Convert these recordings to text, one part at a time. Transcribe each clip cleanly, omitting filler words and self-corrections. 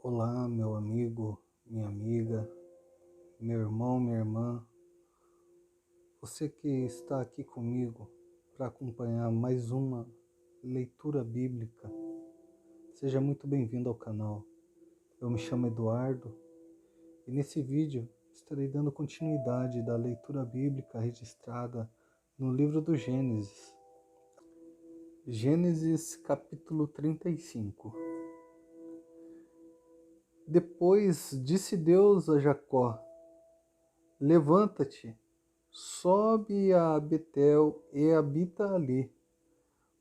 Olá, meu amigo, minha amiga, meu irmão, minha irmã, você que está aqui comigo para acompanhar mais uma leitura bíblica, seja muito bem-vindo ao canal. Eu me chamo Eduardo e nesse vídeo estarei dando continuidade da leitura bíblica registrada no livro do Gênesis. Gênesis capítulo 35. Depois disse Deus a Jacó: Levanta-te, sobe a Betel e habita ali.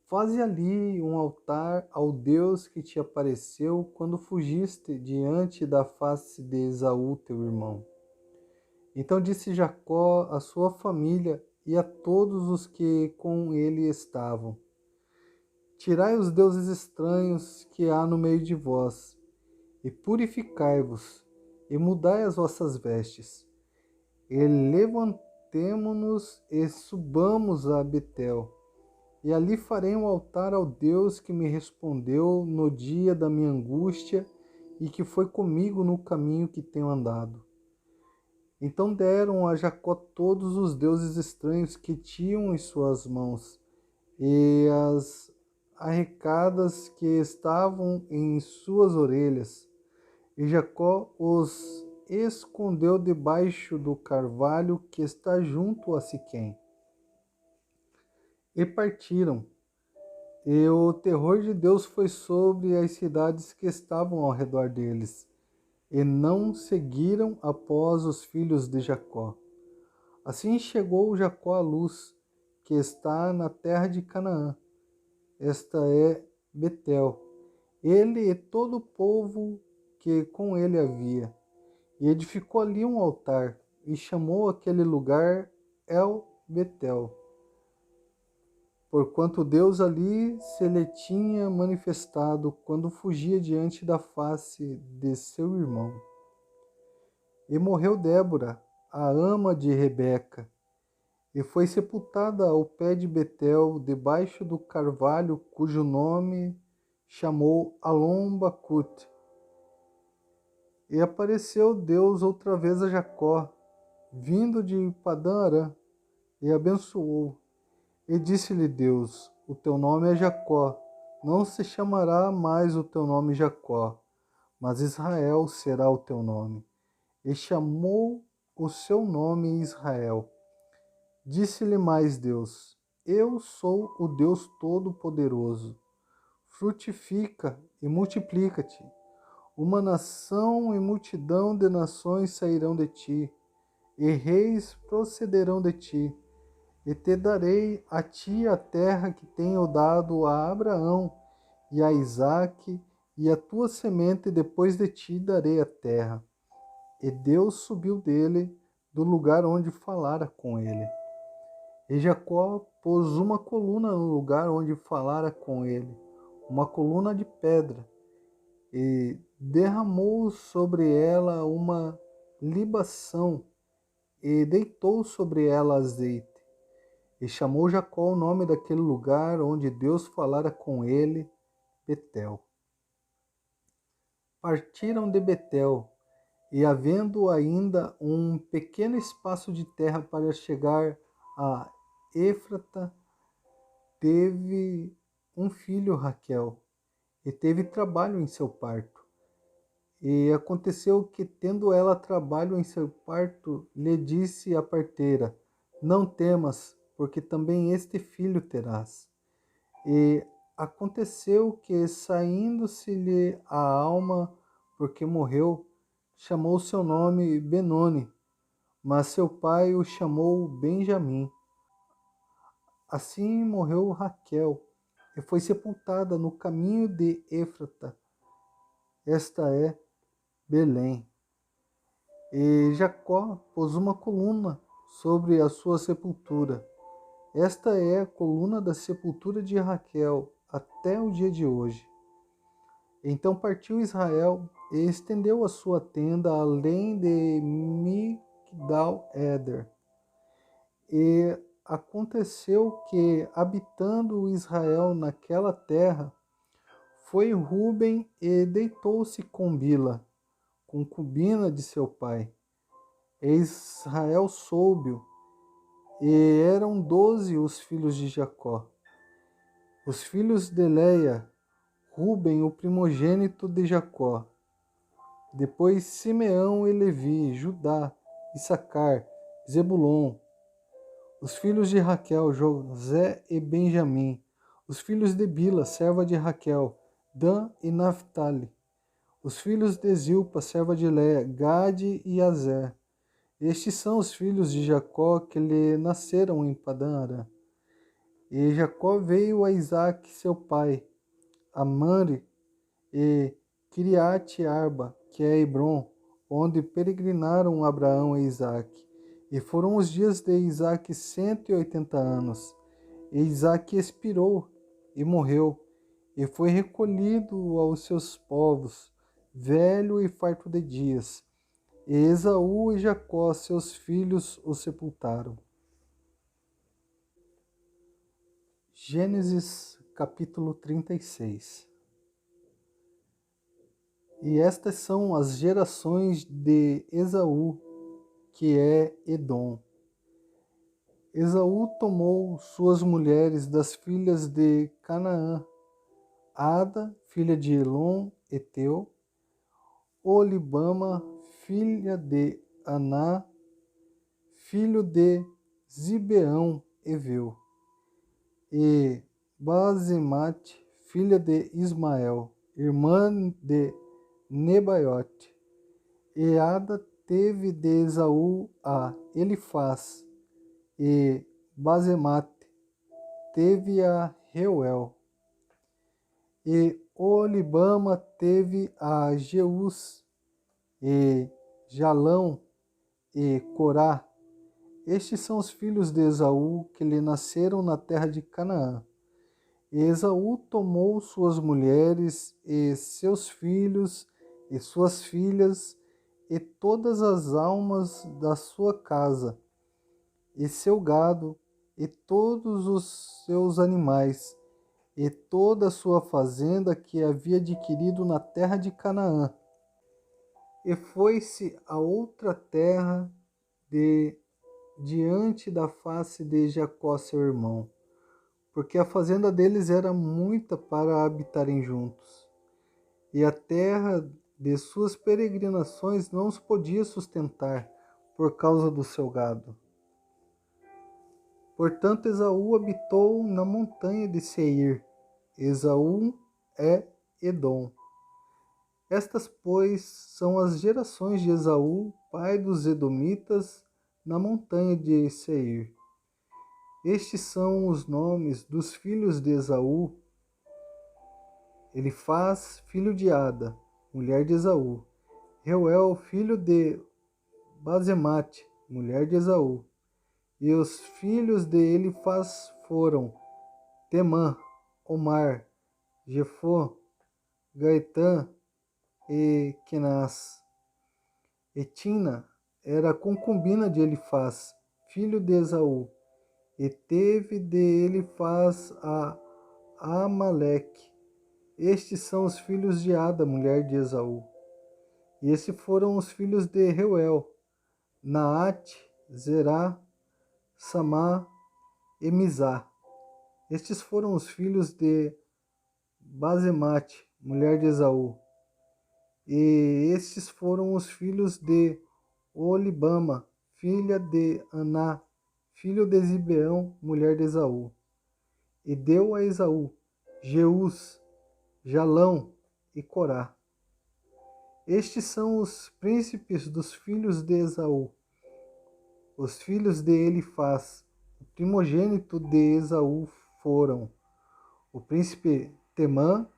Faze ali um altar ao Deus que te apareceu quando fugiste diante da face de Esaú, teu irmão. Então disse Jacó à sua família e a todos os que com ele estavam: Tirai os deuses estranhos que há no meio de vós, e purificai-vos, e mudai as vossas vestes. E levantemo-nos e subamos a Betel, e ali farei um altar ao Deus que me respondeu no dia da minha angústia e que foi comigo no caminho que tenho andado. Então deram a Jacó todos os deuses estranhos que tinham em suas mãos, e as arrecadas que estavam em suas orelhas. E Jacó os escondeu debaixo do carvalho que está junto a Siquém. E partiram, e o terror de Deus foi sobre as cidades que estavam ao redor deles, e não seguiram após os filhos de Jacó. Assim chegou Jacó à luz, que está na terra de Canaã. Esta é Betel, ele e todo o povo que com ele havia. E edificou ali um altar, e chamou aquele lugar El Betel, porquanto Deus ali se lhe tinha manifestado quando fugia diante da face de seu irmão. E morreu Débora, a ama de Rebeca, e foi sepultada ao pé de Betel, debaixo do carvalho, cujo nome chamou Alom-Bacute. E apareceu Deus outra vez a Jacó, vindo de Padã-Arã, e abençoou. E disse-lhe Deus: O teu nome é Jacó, não se chamará mais o teu nome Jacó, mas Israel será o teu nome. E chamou o seu nome Israel. Disse-lhe mais Deus: Eu sou o Deus Todo-Poderoso. Frutifica e multiplica-te. Uma nação e multidão de nações sairão de ti, e reis procederão de ti. E te darei a ti a terra que tenho dado a Abraão e a Isaque, e a tua semente depois de ti darei a terra. E Deus subiu dele do lugar onde falara com ele. E Jacó pôs uma coluna no lugar onde falara com ele, uma coluna de pedra, e derramou sobre ela uma libação, e deitou sobre ela azeite. E chamou Jacó o nome daquele lugar onde Deus falara com ele, Betel. Partiram de Betel, e havendo ainda um pequeno espaço de terra para chegar a Éfrata, teve um filho Raquel, e teve trabalho em seu parto. E aconteceu que, tendo ela trabalho em seu parto, lhe disse a parteira: Não temas, porque também este filho terás. E aconteceu que, saindo-se-lhe a alma, porque morreu, chamou seu nome Benoni, mas seu pai o chamou Benjamim. Assim morreu Raquel, e foi sepultada no caminho de Éfrata. Esta é Belém. E Jacó pôs uma coluna sobre a sua sepultura. Esta é a coluna da sepultura de Raquel até o dia de hoje. Então partiu Israel e estendeu a sua tenda além de Migdal-Eder. E aconteceu que, habitando Israel naquela terra, foi Ruben e deitou-se com Bila, concubina de seu pai. E Israel soube-o, e eram 12 os filhos de Jacó. Os filhos de Leia, Ruben, o primogênito de Jacó. Depois Simeão e Levi, Judá, Issacar, Zebulon. Os filhos de Raquel, José e Benjamim. Os filhos de Bila, serva de Raquel, Dan e Naphtali. Os filhos de Zilpa, serva de Leia, Gade e Azer. Estes são os filhos de Jacó que lhe nasceram em Padã Arã. E Jacó veio a Isaque, seu pai, a Mamre e Kiriate Arba, que é Hebron, onde peregrinaram Abraão e Isaque. E foram os dias de Isaque 180 anos. E Isaque expirou e morreu, e foi recolhido aos seus povos, velho e farto de dias. E Esaú e Jacó, seus filhos, o sepultaram. Gênesis capítulo 36. E estas são as gerações de Esaú, que é Edom. Esaú tomou suas mulheres das filhas de Canaã, Ada, filha de Elon, Eteu, Olibama, filha de Aná, filho de Zibeão, Eveu, e Basemate, filha de Ismael, irmã de Nebaiote. E Ada teve de Esaú a Elifaz, e Basemate teve a Reuel. E Olibama teve a Jeus, e Jalão, e Corá. Estes são os filhos de Esaú que lhe nasceram na terra de Canaã. E Esaú tomou suas mulheres e seus filhos e suas filhas e todas as almas da sua casa, e seu gado, e todos os seus animais, e toda a sua fazenda que havia adquirido na terra de Canaã. E foi-se a outra terra diante da face de Jacó seu irmão, porque a fazenda deles era muita para habitarem juntos, e a terra de suas peregrinações não os podia sustentar por causa do seu gado. Portanto, Esaú habitou na montanha de Seir. Esaú é Edom. Estas, pois, são as gerações de Esaú, pai dos Edomitas, na montanha de Seir. Estes são os nomes dos filhos de Esaú: Elifaz, filho de Ada, mulher de Esaú; Reuel, filho de Basemate, mulher de Esaú. E os filhos de Elifaz foram Temã, Omar, Jefô, Gaetã e Kenaz. E Tina era concubina de Elifaz, filho de Esaú, e teve de Elifaz a Amaleque. Estes são os filhos de Ada, mulher de Esaú. E esses foram os filhos de Reuel: Naate, Zerá, Samá e Mizá. Estes foram os filhos de Basemate, mulher de Esaú. E estes foram os filhos de Olibama, filha de Aná, filho de Zibeão, mulher de Esaú. E deu a Esaú Jeus, Jalão e Corá. Estes são os príncipes dos filhos de Esaú. Os filhos de Elifaz, o primogênito de Esaú, foram o príncipe Temã,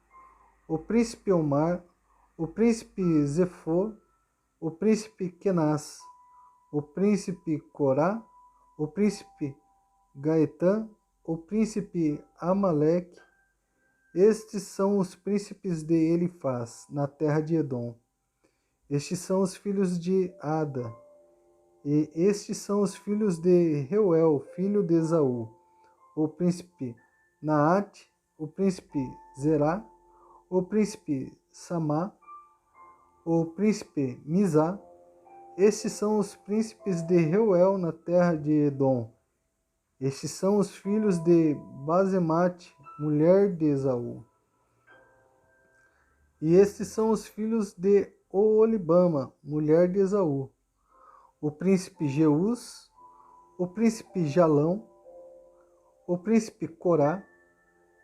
o príncipe Omar, o príncipe Zefô, o príncipe Kenaz, o príncipe Corá, o príncipe Gaetã, o príncipe Amaleque. Estes são os príncipes de Elifaz, na terra de Edom. Estes são os filhos de Ada. E estes são os filhos de Reuel, filho de Esaú: o príncipe Naate, o príncipe Zerá, o príncipe Samá, o príncipe Mizá. Estes são os príncipes de Reuel na terra de Edom. Estes são os filhos de Basemate, mulher de Esaú. E estes são os filhos de Oolibama, mulher de Esaú. O príncipe Jeús, o príncipe Jalão, o príncipe Corá.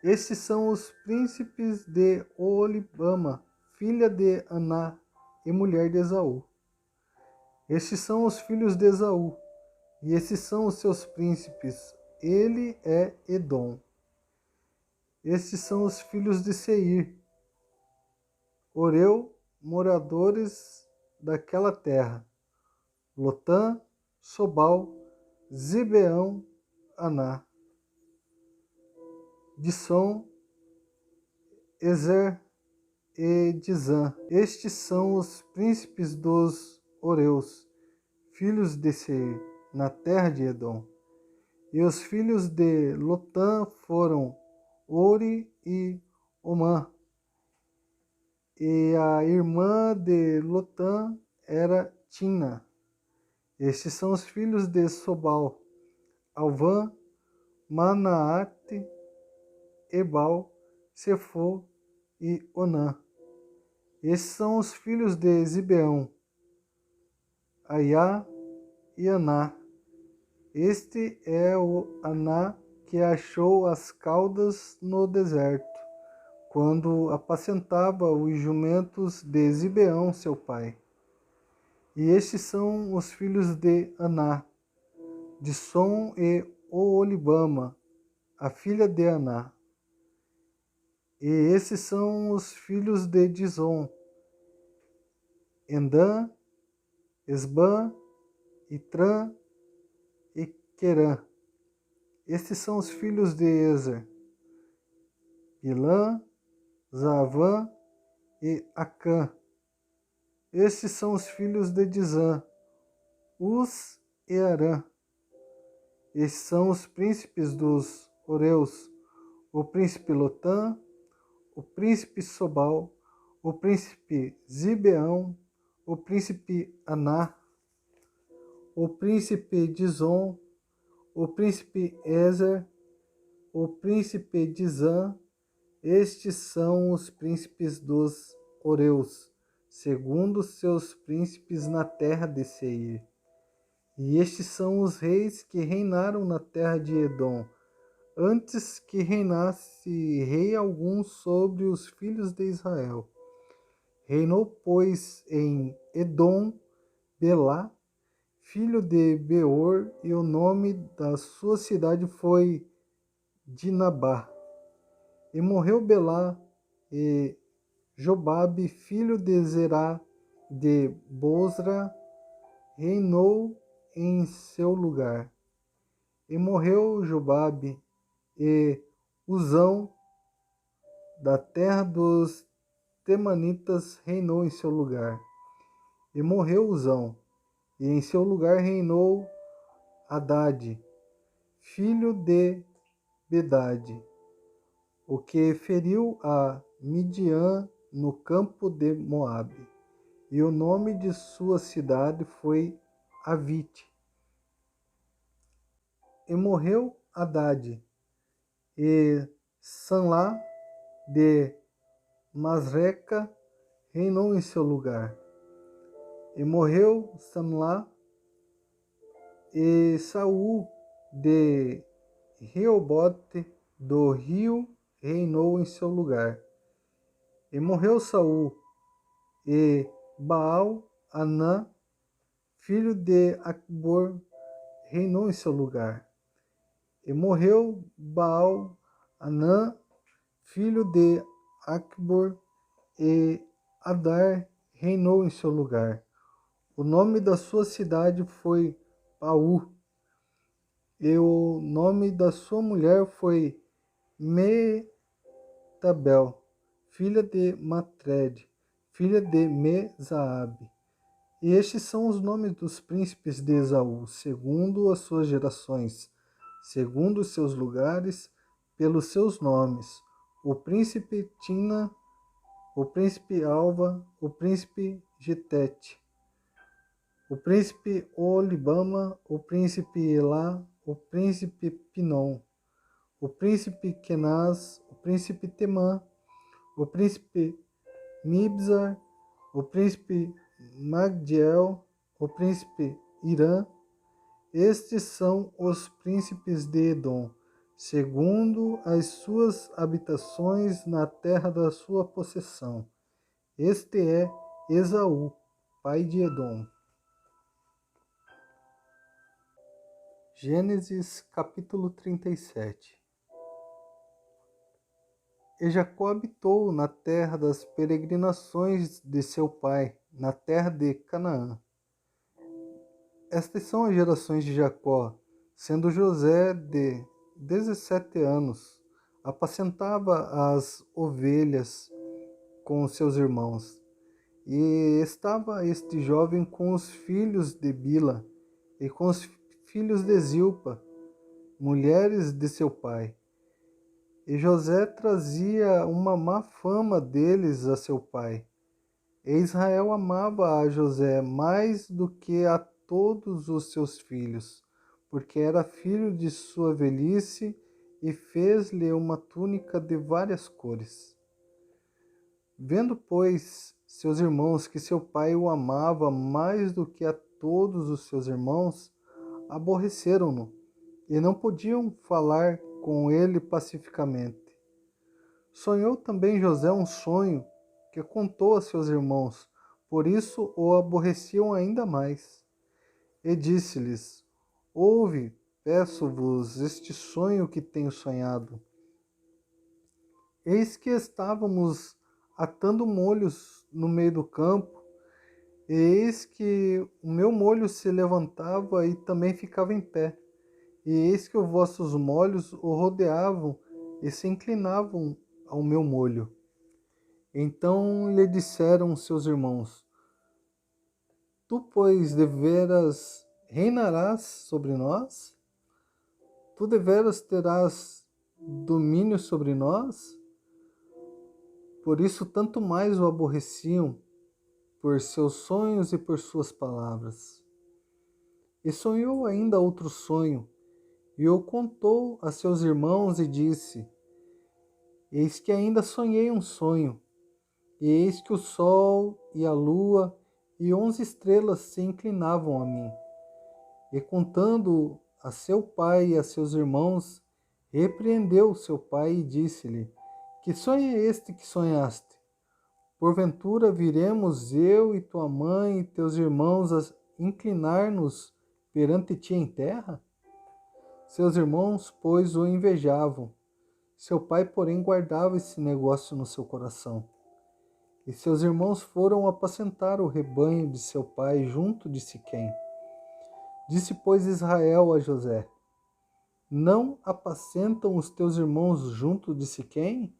Estes são os príncipes de Oolibama, filha de Aná e mulher de Esaú. Estes são os filhos de Esaú, e esses são os seus príncipes. Ele é Edom. Estes são os filhos de Seir, Oreu, moradores daquela terra: Lotã, Sobal, Zibeão, Aná, Dissom, Ezer e Dizã. Estes são os príncipes dos Oreus, filhos de Seir, na terra de Edom. E os filhos de Lotã foram Ori e Omã. E a irmã de Lotã era Tina. Estes são os filhos de Sobal: Alvã, Manaate, Ebal, Sefo e Onã. Estes são os filhos de Zibeão: Aiá e Aná. Este é o Aná que achou as caudas no deserto, quando apacentava os jumentos de Zibeão, seu pai. E estes são os filhos de Aná: Dissom e Oolibama, a filha de Aná. E esses são os filhos de Dizom: Endã, Esbã, Itrã e Querã. Estes são os filhos de Ezer: Bilã, Zavã e Acã. Estes são os filhos de Dizã: Uz e Arã. Estes são os príncipes dos Oreus: o príncipe Lotã, o príncipe Sobal, o príncipe Zibeão, o príncipe Aná, o príncipe Dizom, o príncipe Ezer, o príncipe Dizã. Estes são os príncipes dos Oreus, segundo seus príncipes na terra de Seir. E estes são os reis que reinaram na terra de Edom, antes que reinasse rei algum sobre os filhos de Israel. Reinou, pois, em Edom Belá, filho de Beor, e o nome da sua cidade foi Dinabá. E morreu Belá, e Jobabe, filho de Zerá de Bozra, reinou em seu lugar. E morreu Jobabe, e Uzão, da terra dos Temanitas, reinou em seu lugar. E morreu Uzão, e em seu lugar reinou Hadade, filho de Bedade, o que feriu a Midian no campo de Moabe. E o nome de sua cidade foi Avite. E morreu Hadade, e Sanlá de Masreca reinou em seu lugar. E morreu Samlá, e Saul de Reobote do rio reinou em seu lugar. E morreu Saul, e Baal-Anã, filho de Acbor, reinou em seu lugar. E morreu Baal-Anã, filho de Acbor, e Adar reinou em seu lugar. O nome da sua cidade foi Paú, e o nome da sua mulher foi Metabel, filha de Matred, filha de Mezaabe. E estes são os nomes dos príncipes de Esaú, segundo as suas gerações, segundo os seus lugares, pelos seus nomes: o príncipe Tina, o príncipe Alva, o príncipe Getete, o príncipe Olibama, o príncipe Elá, o príncipe Pinom, o príncipe Kenaz, o príncipe Temã, o príncipe Mibzar, o príncipe Magdiel, o príncipe Irã. Estes são os príncipes de Edom, segundo as suas habitações na terra da sua possessão. Este é Esaú, pai de Edom. Gênesis capítulo 37. E Jacó habitou na terra das peregrinações de seu pai, na terra de Canaã. Estas são as gerações de Jacó, sendo José de 17 anos, apacentava as ovelhas com seus irmãos. E estava este jovem com os filhos de Bila e com os filhos de Zilpa, mulheres de seu pai. E José trazia uma má fama deles a seu pai. E Israel amava a José mais do que a todos os seus filhos, porque era filho de sua velhice, e fez-lhe uma túnica de várias cores. Vendo, pois, seus irmãos que seu pai o amava mais do que a todos os seus irmãos, aborreceram-no, e não podiam falar com ele pacificamente. Sonhou também José um sonho que contou a seus irmãos, por isso o aborreciam ainda mais. E disse-lhes: Ouve, peço-vos, este sonho que tenho sonhado. Eis que estávamos atando molhos no meio do campo, e eis que o meu molho se levantava e também ficava em pé. E eis que os vossos molhos o rodeavam e se inclinavam ao meu molho. Então lhe disseram seus irmãos: Tu, pois, deveras reinarás sobre nós? Tu deveras terás domínio sobre nós? Por isso tanto mais o aborreciam, por seus sonhos e por suas palavras. E sonhou ainda outro sonho, e o contou a seus irmãos e disse: Eis que ainda sonhei um sonho, e eis que o sol e a lua e 11 estrelas se inclinavam a mim. E contando a seu pai e a seus irmãos, repreendeu seu pai e disse-lhe: Que sonho é este que sonhaste? Porventura viremos eu e tua mãe e teus irmãos a inclinar-nos perante ti em terra? Seus irmãos, pois, o invejavam. Seu pai, porém, guardava esse negócio no seu coração. E seus irmãos foram apacentar o rebanho de seu pai junto de Siquém. Disse, pois, Israel a José: Não apacentam os teus irmãos junto de Siquém?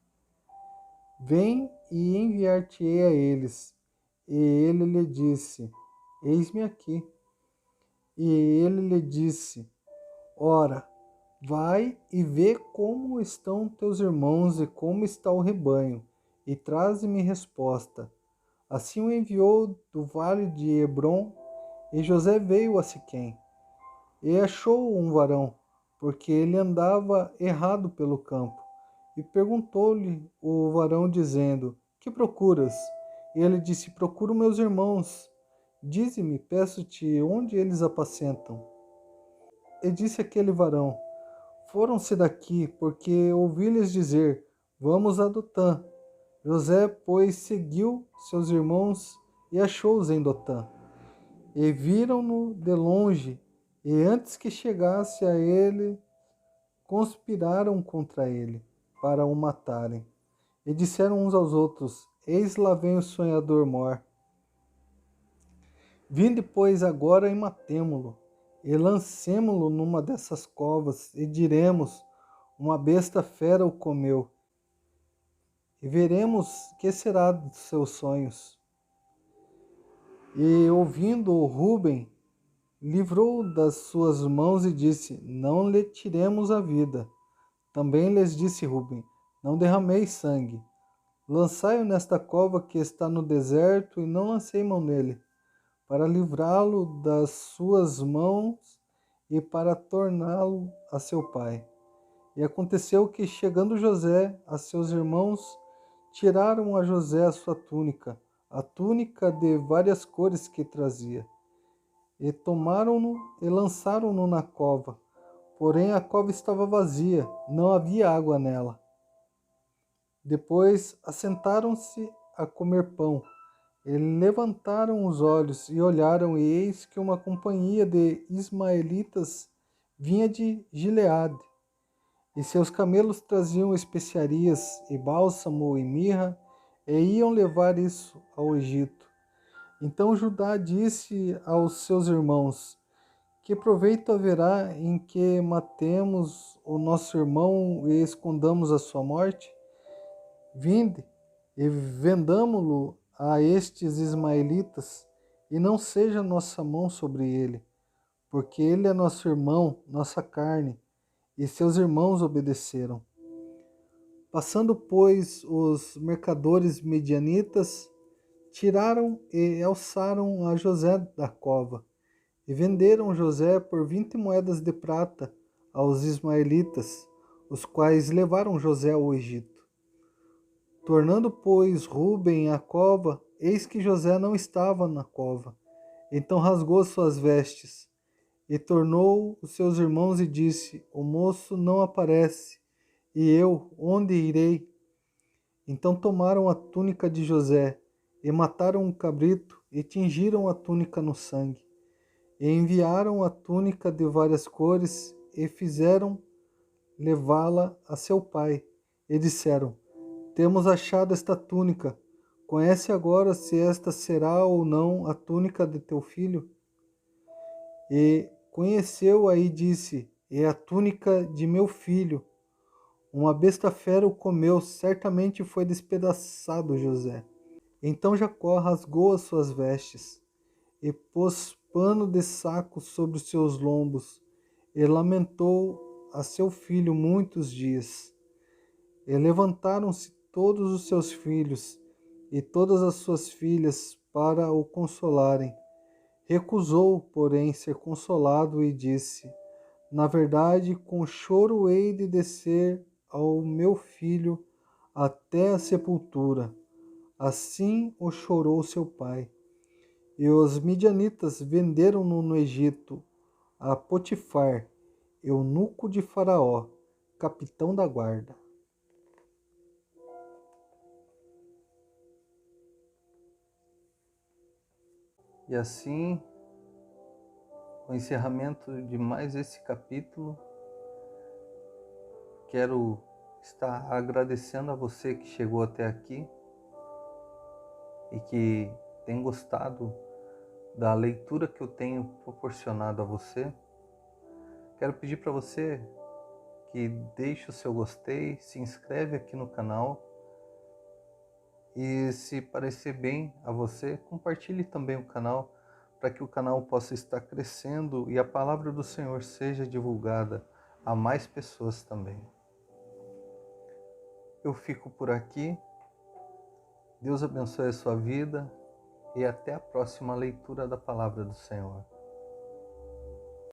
Vem e enviar-te-ei a eles. E ele lhe disse: Eis-me aqui. E ele lhe disse: Ora, vai e vê como estão teus irmãos e como está o rebanho, e traze-me resposta. Assim o enviou do vale de Hebrom, e José veio a Siquém. E achou um varão, porque ele andava errado pelo campo. E perguntou-lhe o varão, dizendo: Que procuras? E ele disse: Procuro meus irmãos. Dize-me, peço-te, onde eles apacentam. E disse aquele varão: Foram-se daqui, porque ouvi-lhes dizer: Vamos a Dotã. José, pois, seguiu seus irmãos e achou-os em Dotã. E viram-no de longe, e antes que chegasse a ele, conspiraram contra ele, para o matarem. E disseram uns aos outros: Eis lá vem o sonhador mor. Vinde, pois, agora e matemo-lo, e lancemo-lo numa dessas covas, e diremos: Uma besta fera o comeu. E veremos que será dos seus sonhos. E ouvindo Rúben, livrou das suas mãos e disse: Não lhe tiremos a vida. Também lhes disse Rúben: Não derrameis sangue. Lançai-o nesta cova que está no deserto, e não lancei mão nele, para livrá-lo das suas mãos e para torná-lo a seu pai. E aconteceu que, chegando José a seus irmãos, tiraram a José a sua túnica, a túnica de várias cores que trazia, e tomaram-no e lançaram-no na cova. Porém a cova estava vazia, não havia água nela. Depois assentaram-se a comer pão. E levantaram os olhos e olharam, e eis que uma companhia de ismaelitas vinha de Gileade, e seus camelos traziam especiarias e bálsamo e mirra, e iam levar isso ao Egito. Então Judá disse aos seus irmãos: Que proveito haverá em que matemos o nosso irmão e escondamos a sua morte? Vinde e vendamo-lo a estes ismaelitas, e não seja nossa mão sobre ele, porque ele é nosso irmão, nossa carne. E seus irmãos obedeceram. Passando, pois, os mercadores medianitas, tiraram e alçaram a José da cova, e venderam José por 20 moedas de prata aos ismaelitas, os quais levaram José ao Egito. Tornando, pois, Rúben à cova, eis que José não estava na cova. Então rasgou suas vestes, e tornou os seus irmãos e disse: O moço não aparece, e eu, onde irei? Então tomaram a túnica de José, e mataram um cabrito, e tingiram a túnica no sangue. E enviaram a túnica de várias cores, e fizeram levá-la a seu pai. E disseram: Temos achado esta túnica. Conhece agora se esta será ou não a túnica de teu filho? E conheceu aí disse: É a túnica de meu filho. Uma besta fera o comeu, certamente foi despedaçado José. Então Jacó rasgou as suas vestes, e pôs pano de saco sobre os seus lombos, e lamentou a seu filho muitos dias. E levantaram-se todos os seus filhos e todas as suas filhas para o consolarem. Recusou, porém, ser consolado e disse: Na verdade, com choro hei de descer ao meu filho até a sepultura. Assim o chorou seu pai. E os midianitas venderam-no no Egito a Potifar, eunuco de Faraó, capitão da guarda. E assim, com o encerramento de mais esse capítulo, quero estar agradecendo a você que chegou até aqui e que tem gostado da leitura que eu tenho proporcionado a você. Quero pedir para você que deixe o seu gostei, se inscreve aqui no canal e, se parecer bem a você, compartilhe também o canal para que o canal possa estar crescendo e a palavra do Senhor seja divulgada a mais pessoas também. Eu fico por aqui. Deus abençoe a sua vida e até a próxima leitura da palavra do Senhor.